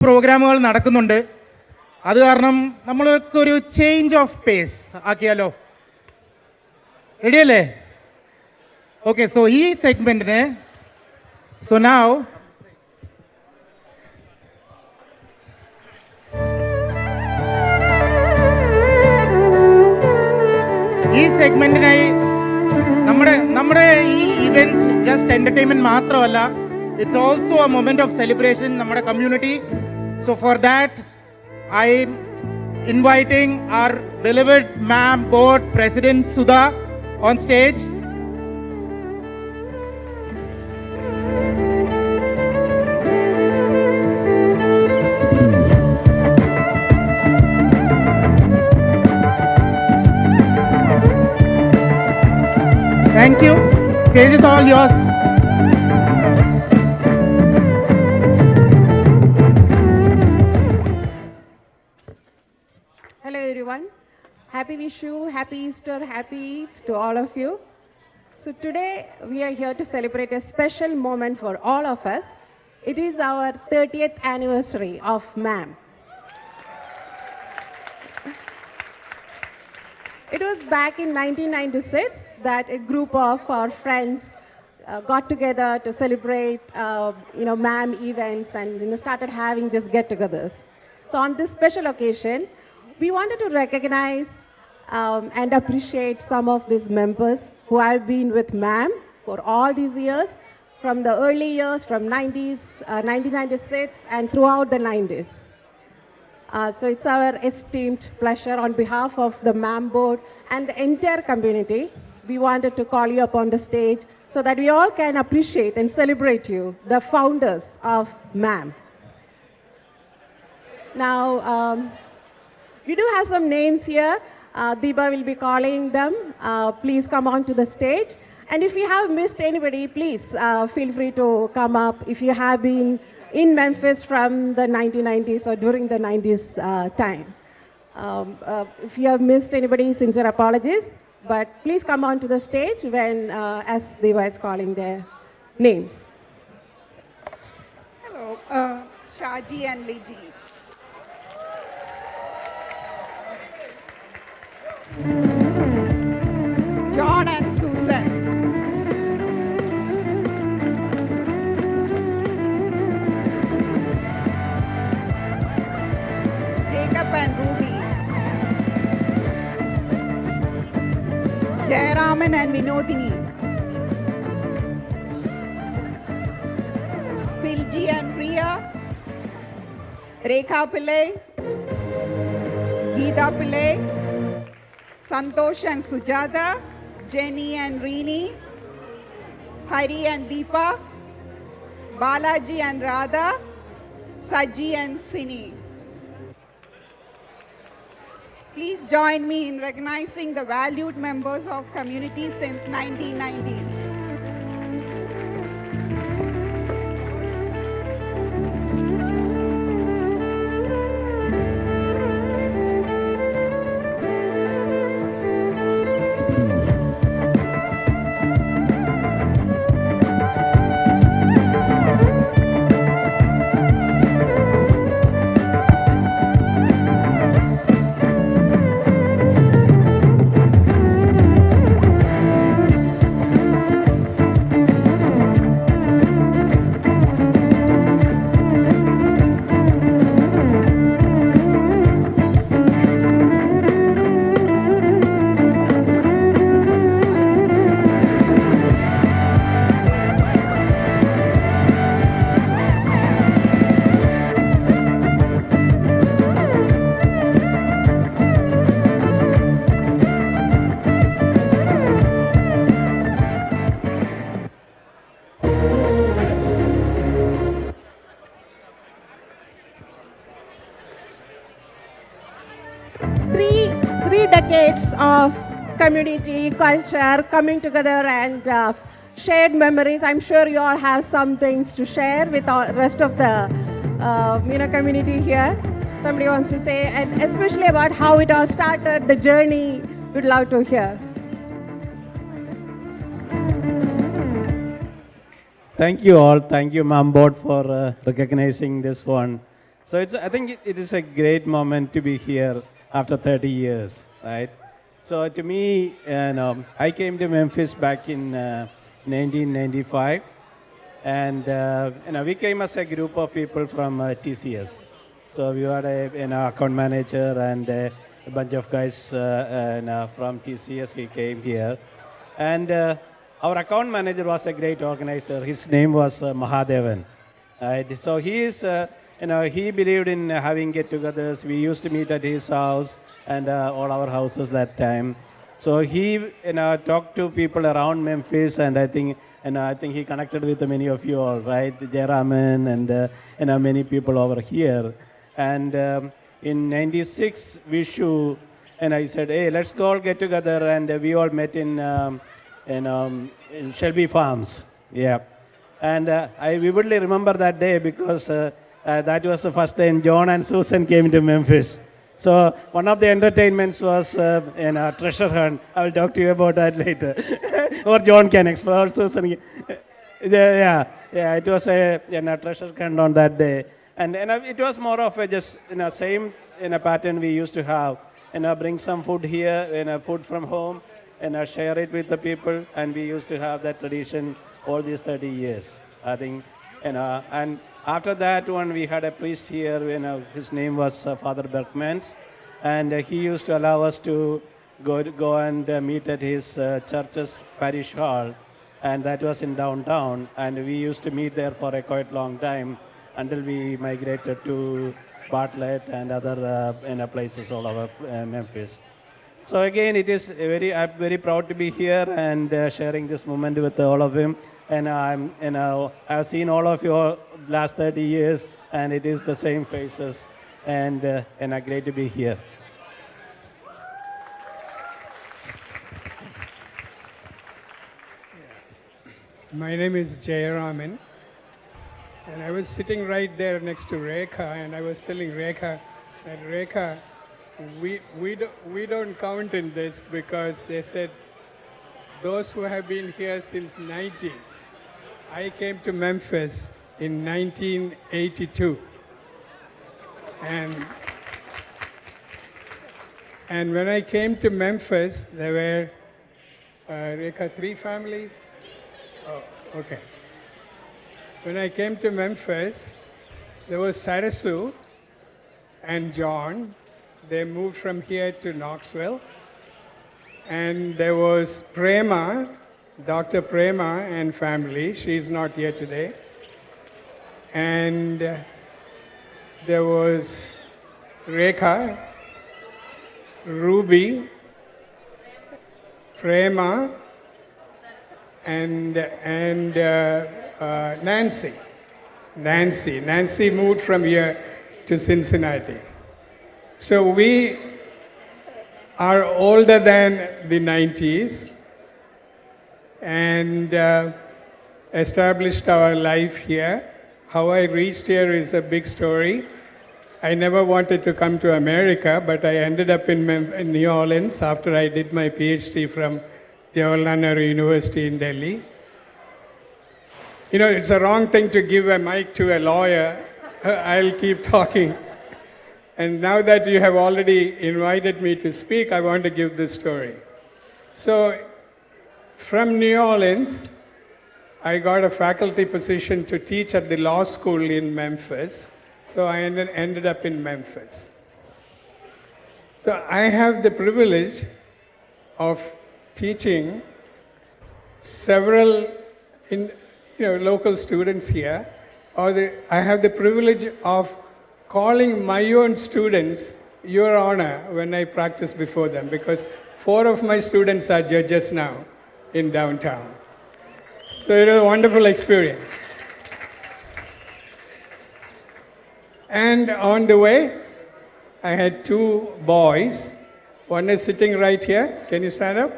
പ്രോഗ്രാമുകൾ നടക്കുന്നുണ്ട്. അത് കാരണം നമ്മൾക്കൊരു ചേഞ്ച് ഓഫ് പേസ് ആക്കിയാലോ? റെഡിയല്ലേ? ഓക്കെ, സോ ഈ സെഗ്മെന്റിന് ഈ സെഗ്മെന്റിനായി നമ്മുടെ ഈ ഇവന്റ് ജസ്റ്റ് എന്റർടൈൻമെന്റ് മാത്രമല്ല, it's also a moment of celebration നമ്മുടെ community. So for that, I'm inviting our beloved MAM Board President Sudha on stage. Thank you. Stage is all yours. Hello everyone. Happy Vishu, happy Easter, happy Eid to all of you. So today we are here to celebrate a special moment for all of us. It is our 30th anniversary of MAM. It was back in 1996 that a group of our friends got together to celebrate MAM events and started having these get-togethers. So on this special occasion, we wanted to recognize and appreciate some of these members who have been with MAM for all these years, from the early years, from 1996 and throughout the 90s. So it's our esteemed pleasure on behalf of the MAM Board and the entire community. We wanted to call you up on the stage so that we all can appreciate and celebrate you, the founders of MAM. Now, we do have some names here. Deepa will be calling them. Please come on to the stage. And if you have missed anybody, please feel free to come up. If you have been in Memphis from the 1990s or during the 90s time. If you have missed anybody, sincere apologies. But please come on to the stage when as Deepa is calling their names. Hello, Shaji and Liji. John and Susan. Jacob and Ruby. Jayaraman and Vinodini. Pilji and Priya. Rekha Pillai. Geeta Pillai. Santosh and Sujata, Jenny and Rini, Hari and Deepa, Balaji and Radha, Saji and Sini. Please join me in recognizing the valued members of community since 1990s. Three decades of community, culture, coming together and shared memories. I'm sure you all have some things to share with the rest of the community here. Somebody wants to say, and especially about how it all started, the journey, we'd love to hear. Thank you all. Thank you, MAM Board, for recognizing this one. So I think it is a great moment to be here after 30 years, right? So to me, I came to Memphis back in 1995, and we came as a group of people from TCS. So we had an account manager and a bunch of guys from TCS. We came here, and our account manager was a great organizer. His name was Mahadevan. Right? So he is, he believed in having get-togethers. We used to meet at his house and all our houses that time. So he, talked to people around Memphis, and I think he connected with many of you all, right? Jayaraman and many people over here. And in '96 Vishu, and I said, hey, let's go all get together, and we all met in Shelby Farms. Yeah. And I vividly remember that day because that was the first time John and Susan came to Memphis. So one of the entertainments was treasure hunt. I will talk to you about that later. Or John can explain. Susan. Yeah, it was a treasure hunt on that day. And it was more of a just same pattern we used to have. Bring some food here, food from home, and share it with the people. And we used to have that tradition all these 30 years, I think. And after that one, we had a priest here. His name was Father Berkmans, and he used to allow us to go and meet at his church's parish hall, and that was in downtown. And we used to meet there for a quite long time until we migrated to Bartlett and other places all over Memphis. So again, I'm very proud to be here and sharing this moment with all of them. And I've seen all of you last 30 years, and it is the same faces, and great to be here. My name is Jayaraman, and I was sitting right there next to Rekha, and I was telling Rekha that Rekha, we don't count in this because they said those who have been here since 90s. I came to Memphis in 1982, and when I came to Memphis, there were Rekha, 3 families. Oh, okay. When I came to Memphis, there was Sarasu and John. They moved from here to Knoxville. And there was Prema, Dr. Prema and family. She's not here today. And there was Rekha, Ruby, Prema, and Nancy. Nancy moved from here to Cincinnati. So we are older than the 90s and established our life here. How I reached here is a big story. I never wanted to come to America, but I ended up in New Orleans after I did my PhD from Jawaharlal Nehru University in Delhi. It's a wrong thing to give a mic to a lawyer. I'll keep talking. And now that you have already invited me to speak, I want to give this story. So, from New Orleans, I got a faculty position to teach at the law school in Memphis. So I ended up in Memphis. So I have the privilege of teaching several local students here. I have the privilege of calling my own students Your Honor when I practice before them, because 4 of my students are judges now in downtown. So it was a wonderful experience. And on the way, I had 2 boys. One is sitting right here. Can you stand up?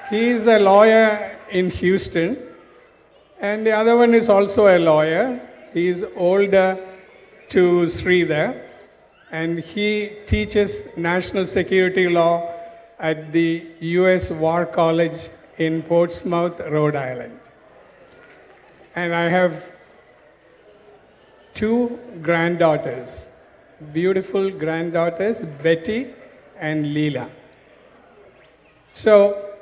He is a lawyer in Houston. And the other one is also a lawyer. He is older to Sridhar. And he teaches national security law at the U.S. War College in Portsmouth, Rhode Island. and I have two granddaughters, beautiful granddaughters, Betty and Leela. So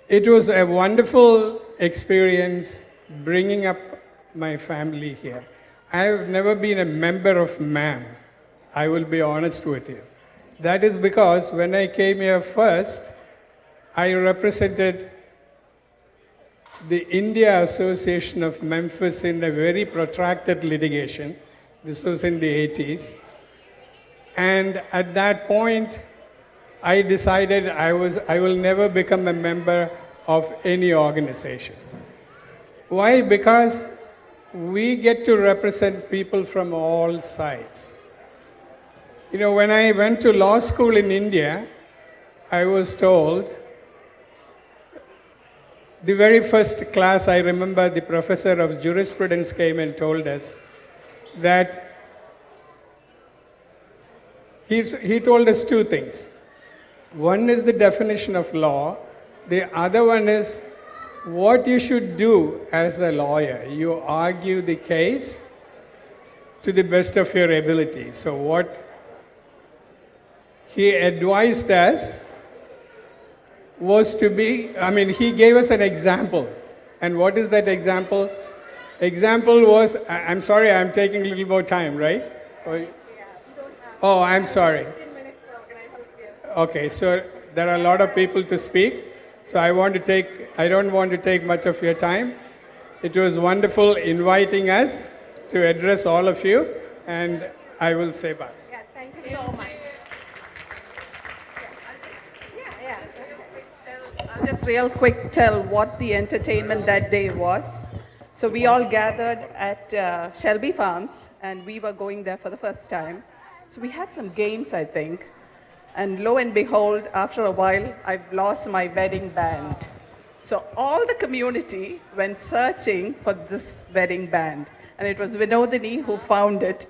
it was a wonderful experience bringing up my family here. I have never been a member of MAM. I will be honest with you. That is because when I came here first, I represented the India Association of Memphis in a very protracted litigation. This was in the 80s. And at that point, I decided I will never become a member of any organization. Why? Because we get to represent people from all sides. You know, when I went to law school in India, I was told, the very first class, I remember the professor of jurisprudence came and told us that he told us two things. One is the definition of law. The other one is what you should do as a lawyer. You argue the case to the best of your ability. So what he advised us was to be, he gave us an example. And what is that example? Example was, I'm sorry, I'm taking a little more time, right? Oh, I'm sorry. Okay, so there are a lot of people to speak. So I don't want to take much of your time. It was wonderful inviting us to address all of you, and I will say bye. Yeah, thank you so much. I'll just real quick tell what the entertainment that day was. So we all gathered at Shelby Farms, and we were going there for the first time. So we had some games, I think. And lo and behold, after a while, I've lost my wedding band. So all the community went searching for this wedding band. And it was Vinodini who found it.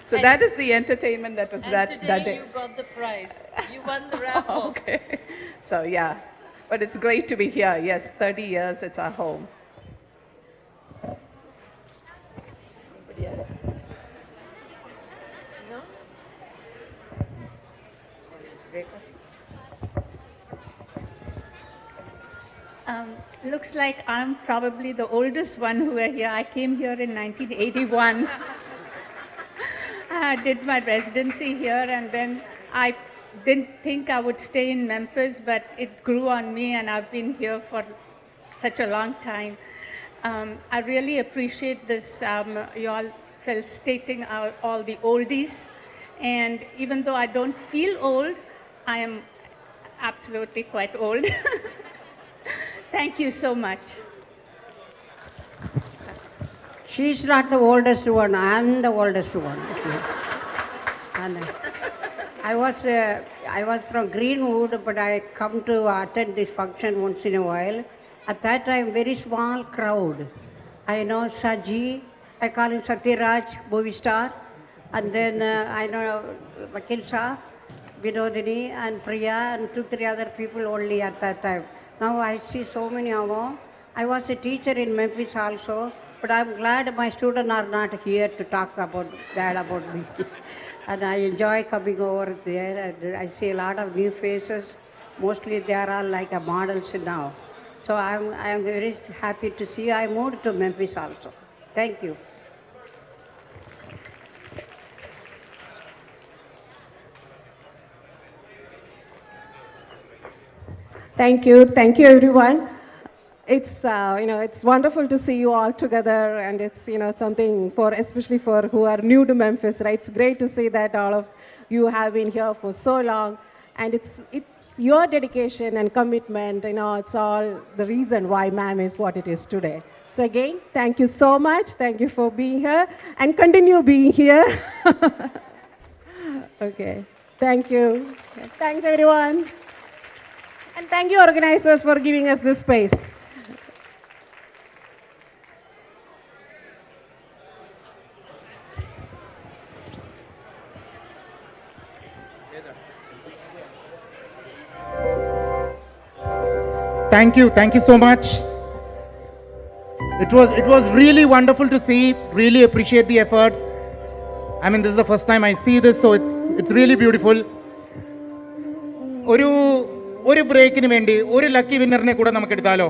So that is the entertainment that was that day. Today you got the prize. You won the raffle. Okay. So yeah. But it's great to be here. Yes, 30 years, it's our home. Looks like I'm probably the oldest one who are here. I came here in 1981. I did my residency here, and then I didn't think I would stay in Memphis, but it grew on me, and I've been here for such a long time. I really appreciate this, you all stating all the oldies, and even though I don't feel old, I am absolutely quite old. Thank you so much. She's not the oldest one. I'm the oldest one. And I was from Greenwood, but I come to attend this function once in a while. At that time, very small crowd. I know Saji, I call him Satyaraj, movie star, and then I know Vakil Shah, Vinodini, and Priya, and 2-3 other people only at that time. Now I see so many more. I was a teacher in Memphis also, but I'm glad my students are not here to talk about bad about me. And I enjoy coming over there, and I see a lot of new faces. Mostly they are all like models now. So I am very happy to see. I moved to Memphis also. Thank you. Thank you everyone. It's it's wonderful to see you all together, and it's something especially for who are new to Memphis, right? It's great to see that all of you have been here for so long, and it's your dedication and commitment. It's all the reason why MAM is what it is today. So again, thank you so much. Thank you for being here, and continue being here. Okay, thank you. Thanks everyone. And thank you, organizers, for giving us this space. Thank you so much. It was really wonderful to see. Really appreciate the efforts. I mean, this is the first time I see this, so it's really beautiful. ഒരു ബ്രേക്കിന് വേണ്ടി ഒരു lucky വിന്നറിനെ കൂടെ നമുക്ക് എടുത്താലോ?